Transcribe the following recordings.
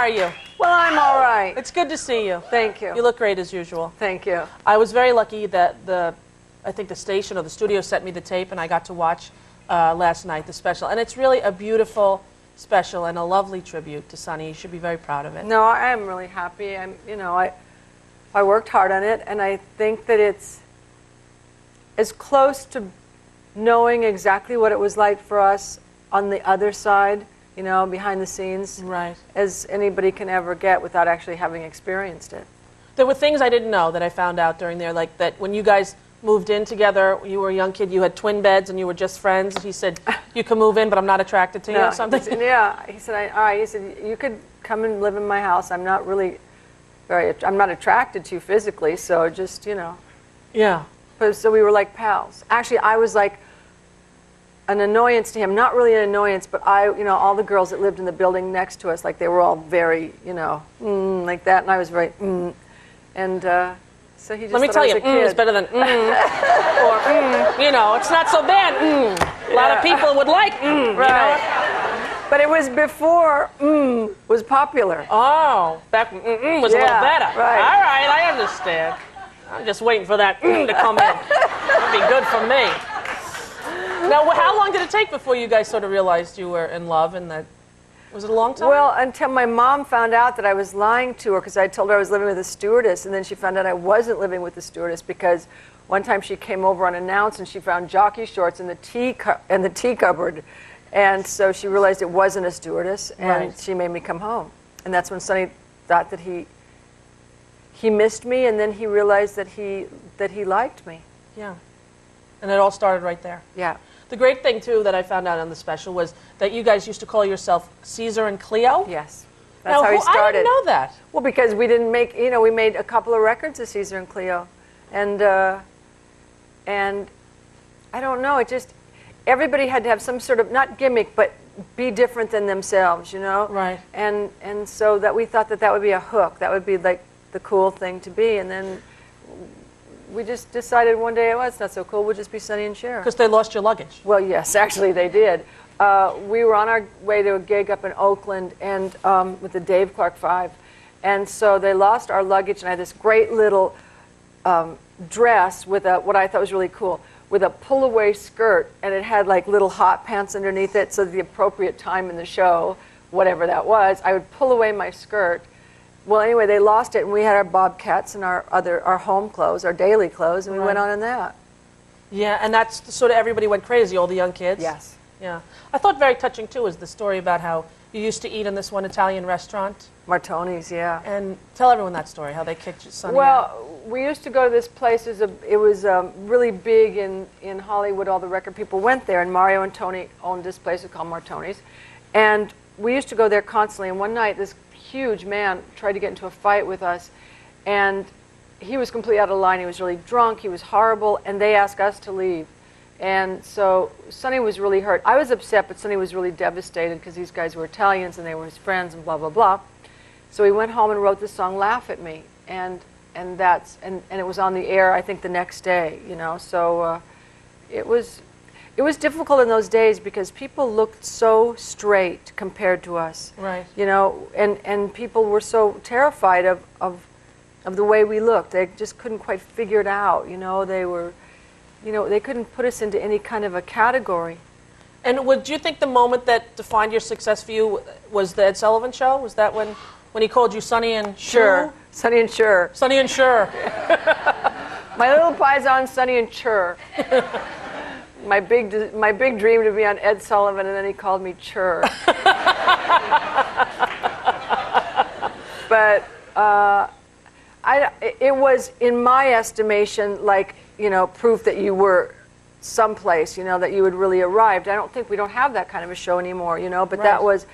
are you? Well, I'm all right. It's good to see you. Thank you. You look great as usual. Thank you. I was very lucky that I think the station or the studio sent me the tape, and I got to watch last night the special. And it's really a beautiful special and a lovely tribute to Sonny. You should be very proud of it. No, I am really happy. I worked hard on it, and I think that it's as close to knowing exactly what it was like for us on the other side, you know, behind the scenes, right, as anybody can ever get without actually having experienced it. There were things I didn't know that I found out during there, like that when you guys moved in together, you were a young kid, you had twin beds and you were just friends. He said, you can move in, but I'm not attracted to you or something? He said, yeah. He said, all right, he said, you could come and live in my house. I'm not really I'm not attracted to you physically, so just, you know. Yeah. So we were like pals. Actually, I was like an annoyance to him. Not really an annoyance, but all the girls that lived in the building next to us, like they were all very, like that, and I was very, and so he just Let me tell you, is better than or it's not so bad. A lot of people would like right. You know? But it was before was popular. Oh, back when was a little better. Right. All right, I understand. I'm just waiting for that to come in. That'd be good for me. Now, how long did it take before you guys sort of realized you were in love, and that was it a long time? Well, until my mom found out that I was lying to her, because I told her I was living with a stewardess, and then she found out I wasn't living with the stewardess because one time she came over unannounced and she found jockey shorts in the tea cupboard, and so she realized it wasn't a stewardess, and she made me come home, and that's when Sonny thought that he missed me, and then he realized that he liked me. Yeah, and it all started right there. Yeah. The great thing, too, that I found out on the special was that you guys used to call yourself Caesar and Cleo. Yes. That's how he started. I didn't know that. Well, because we didn't make, we made a couple of records of Caesar and Cleo. And I don't know, it just, everybody had to have some sort of, not gimmick, but be different than themselves, you know? Right. And so that we thought that would be a hook. That would be like the cool thing to be. And then we just decided one day, well, it's not so cool, we'll just be Sonny and Cher. Because they lost your luggage. Well, yes, actually they did. We were on our way to a gig up in Oakland and with the Dave Clark 5. And so they lost our luggage, and I had this great little dress with what I thought was really cool, with a pull-away skirt, and it had like little hot pants underneath it, so the appropriate time in the show, whatever that was, I would pull away my skirt. Well, anyway, they lost it, and we had our bobcats and our home clothes, our daily clothes, and we went on in that. Yeah, and that's sort of everybody went crazy, all the young kids. Yes. Yeah. I thought very touching, too, was the story about how you used to eat in this one Italian restaurant. Martoni's, yeah. And tell everyone that story, how they kicked Sonny out. Well, we used to go to this place. It was really big in Hollywood. All the record people went there, and Mario and Tony owned this place called Martoni's. And we used to go there constantly. And one night, this huge man tried to get into a fight with us, and he was completely out of line. He was really drunk. He was horrible, and they asked us to leave. And so Sonny was really hurt. I was upset, but Sonny was really devastated because these guys were Italians and they were his friends and blah, blah, blah. So he went home and wrote the song "Laugh at Me," and it was on the air, I think, the next day, you know. So it was difficult in those days because people looked so straight compared to us. Right. You know, and people were so terrified of the way we looked. They just couldn't quite figure it out, you know. They couldn't put us into any kind of a category. And would you think the moment that defined your success for you was the Ed Sullivan Show? Was that when he called you Sonny and Cher? Sonny and Cher. Sonny and Cher. My little paisan, Sonny and Cher. My big dream to be on Ed Sullivan, and then he called me Cher. But it was, in my estimation, like, you know, proof that you were someplace, you know, that you had really arrived. We don't have that kind of a show anymore, you know, but that was,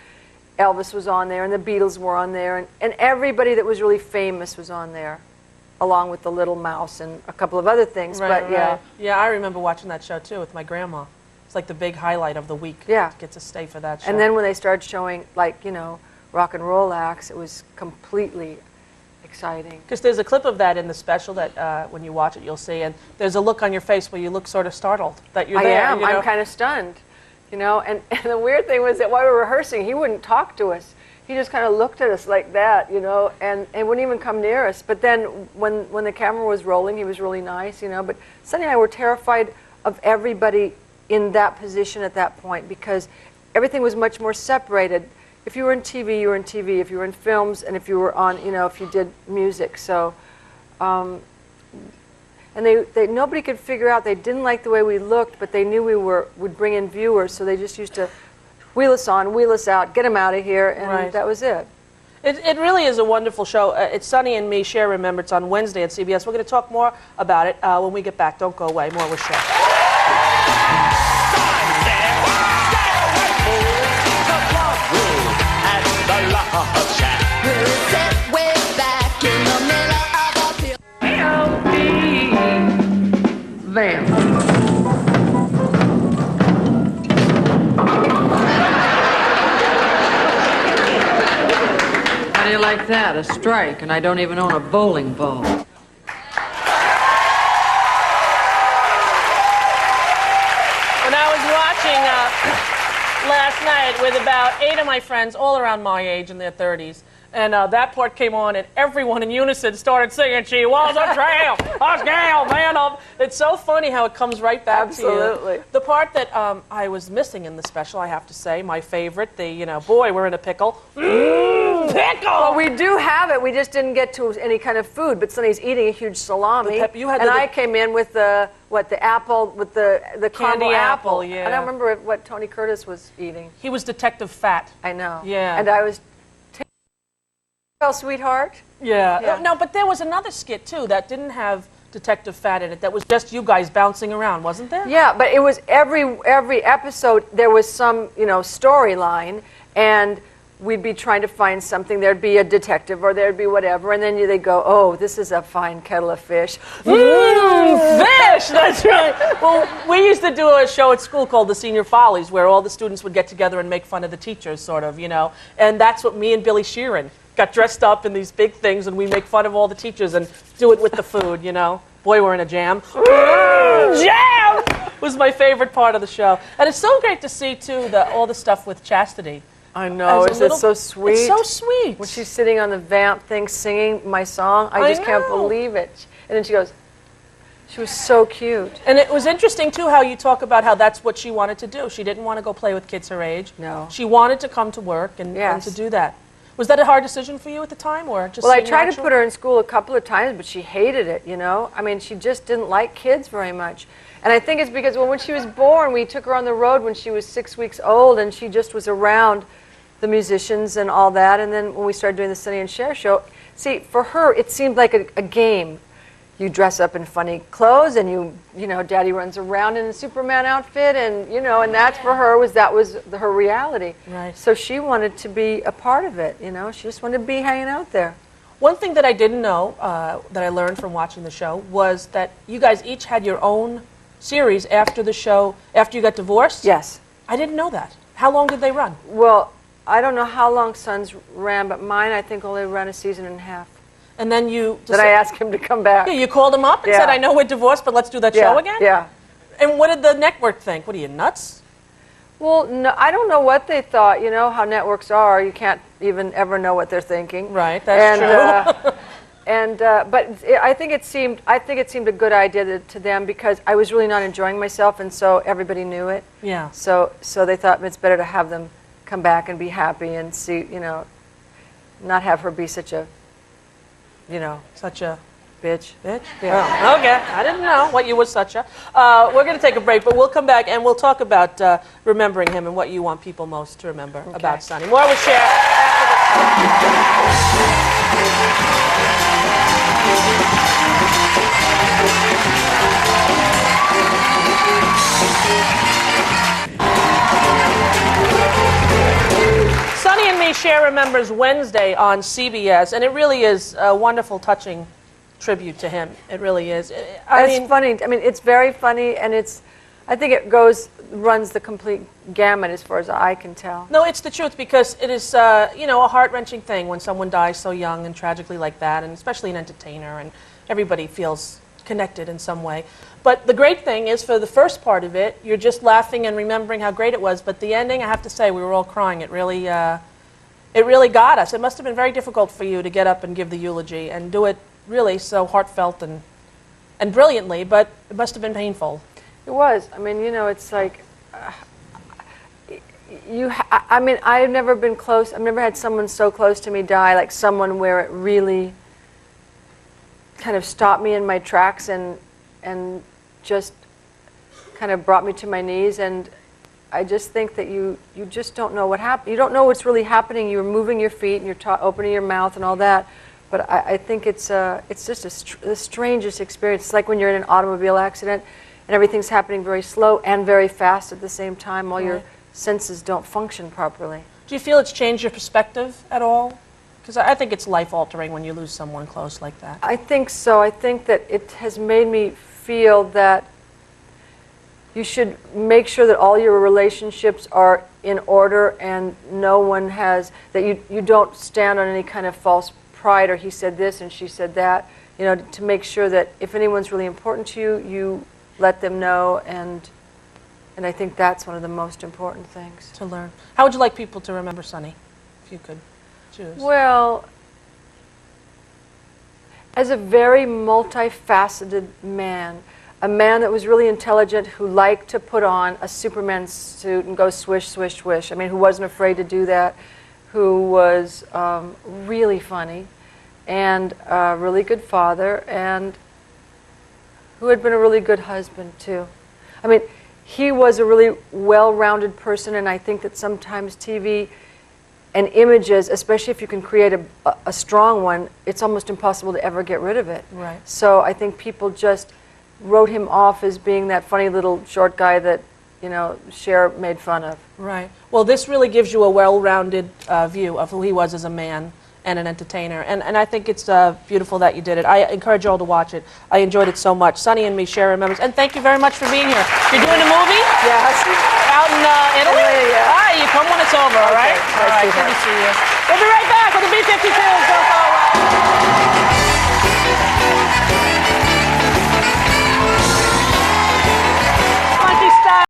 Elvis was on there, and the Beatles were on there, and everybody that was really famous was on there, along with the Little Mouse and a couple of other things. Yeah. Yeah, I remember watching that show, too, with my grandma. It's like the big highlight of the week. Yeah. To get to stay for that show. And then when they started showing, like, you know, rock and roll acts, it was completely exciting. Because there's a clip of that in the special that when you watch it, you'll see, and there's a look on your face where you look sort of startled that you're there. I am. You know? I'm kind of stunned, you know. And the weird thing was that while we were rehearsing, he wouldn't talk to us. he just kind of looked at us like that, you know, and wouldn't even come near us. But then when the camera was rolling, he was really nice, you know. But Sonny and I were terrified of everybody in that position at that point because everything was much more separated. If you were in TV, you were in TV. If you were in films, and if you were on, you know, if you did music. So, and they nobody could figure out. They didn't like the way we looked, but they knew we would bring in viewers. So they just used to wheel us on, wheel us out, get them out of here, and that was it. It really is a wonderful show. It's Sonny and Me, Cher Remember. It's on Wednesday at CBS. We're going to talk more about it when we get back. Don't go away. More with Cher. How do you like that? A strike, and I don't even own a bowling ball. When I was watching last night with about 8 of my friends, all around my age in their 30s, and that part came on, and everyone in unison started singing, "She was a tramp, a gal, man up." It's so funny how it comes right back to you. Absolutely. The part that I was missing in the special, I have to say, my favorite, the, you know, boy, we're in a pickle. Pickle! Well, we do have it. We just didn't get to any kind of food. But Sonny's eating a huge salami, and I came in with the apple, with the caramel apple. Yeah. I don't remember what Tony Curtis was eating. He was Detective Fat. I know. Yeah. And I was. Well, sweetheart. Yeah. No, but there was another skit too that didn't have Detective Fat in it. That was just you guys bouncing around, wasn't there? Yeah, but it was every episode there was some, you know, storyline, and we'd be trying to find something. There'd be a detective or there'd be whatever, and then they'd go, "Oh, this is a fine kettle of fish." Fish! That's right. Well, we used to do a show at school called The Senior Follies, where all the students would get together and make fun of the teachers, sort of, you know. And that's what me and Billy Sheeran got dressed up in these big things, and we make fun of all the teachers and do it with the food, you know. Boy, we're in a jam. Jam! Was my favorite part of the show. And it's so great to see, too, all the stuff with Chastity. I know, it's so sweet. It's so sweet. When she's sitting on the vamp thing singing my song, I just can't believe it. And then she goes, she was so cute. And it was interesting, too, how you talk about how that's what she wanted to do. She didn't want to go play with kids her age. No. She wanted to come to work and to do that. Was that a hard decision for you at the time, or just? Well, I tried to put her in school a couple of times, but she hated it, you know? I mean, she just didn't like kids very much. And I think it's because, well, when she was born, we took her on the road when she was 6 weeks old, and she just was around the musicians and all that. And then when we started doing the Sonny and Cher show, see, for her, it seemed like a game. You dress up in funny clothes, and you know, Daddy runs around in a Superman outfit, and you know, and that's for her that was her reality. Right. So she wanted to be a part of it. You know, she just wanted to be hanging out there. One thing that I didn't know that I learned from watching the show was that you guys each had your own series after the show, after you got divorced. Yes. I didn't know that. How long did they run? Well, I don't know how long Sons ran, but mine I think only ran a season and a half. And then you... Then I asked him to come back. Yeah, you called him up and said, "I know we're divorced, but let's do that show again?" Yeah. And what did the network think? What are you, nuts? Well, no, I don't know what they thought. You know how networks are. You can't even ever know what they're thinking. Right, that's true. But I think it seemed a good idea to them because I was really not enjoying myself, and so everybody knew it. Yeah. So they thought it's better to have them come back and be happy and see, you know, not have her be such a, you know, Such a... bitch. Bitch? Yeah. Oh, okay. I didn't know what you were such a. We're going to take a break, but we'll come back and we'll talk about remembering him and what you want people most to remember about Sonny. More with Cher. Sonny and Me, Cher Remembers Wednesday on CBS, and it really is a wonderful, touching tribute to him. It really is. It's funny. I mean, it's very funny, and I think it runs the complete gamut as far as I can tell. No, it's the truth because it is, you know, a heart-wrenching thing when someone dies so young and tragically like that, and especially an entertainer, and everybody feels connected in some way. But the great thing is, for the first part of it, you're just laughing and remembering how great it was. But the ending, I have to say, we were all crying. It really, it really got us. It must have been very difficult for you to get up and give the eulogy and do it really so heartfelt and brilliantly, but it must have been painful. It was. I mean, you know, it's like, I mean, I've never been close. I've never had someone so close to me die, like someone where it really kind of stopped me in my tracks and just kind of brought me to my knees. And I just think that you just don't know what happened. You don't know what's really happening. You're moving your feet and you're opening your mouth and all that. But I think it's just the strangest experience. It's like when you're in an automobile accident and everything's happening very slow and very fast at the same time while your senses don't function properly. Do you feel it's changed your perspective at all? Because I think it's life-altering when you lose someone close like that. I think so. I think that it has made me feel that you should make sure that all your relationships are in order and no one has, that you don't stand on any kind of false pride or he said this and she said that. You know, to make sure that if anyone's really important to you, you let them know, and I think that's one of the most important things. To learn. How would you like people to remember Sonny, if you could choose? Well, as a very multifaceted man, a man that was really intelligent, who liked to put on a Superman suit and go swish, swish, swish. I mean, who wasn't afraid to do that, who was really funny, and a really good father, and who had been a really good husband, too. I mean, he was a really well-rounded person, and I think that sometimes TV and images, especially if you can create a strong one, it's almost impossible to ever get rid of it. Right. So I think people just wrote him off as being that funny little short guy that, you know, Cher made fun of. Right. Well, this really gives you a well-rounded view of who he was as a man and an entertainer. And I think it's beautiful that you did it. I encourage you all to watch it. I enjoyed it so much. Sonny and me, Cher remembers. And thank you very much for being here. You're doing a movie? Yes. Out in Italy? Yeah. All right, you come when it's over, all right? Okay. All right, good to see you. We'll be right back with the B-52s. Don't go away.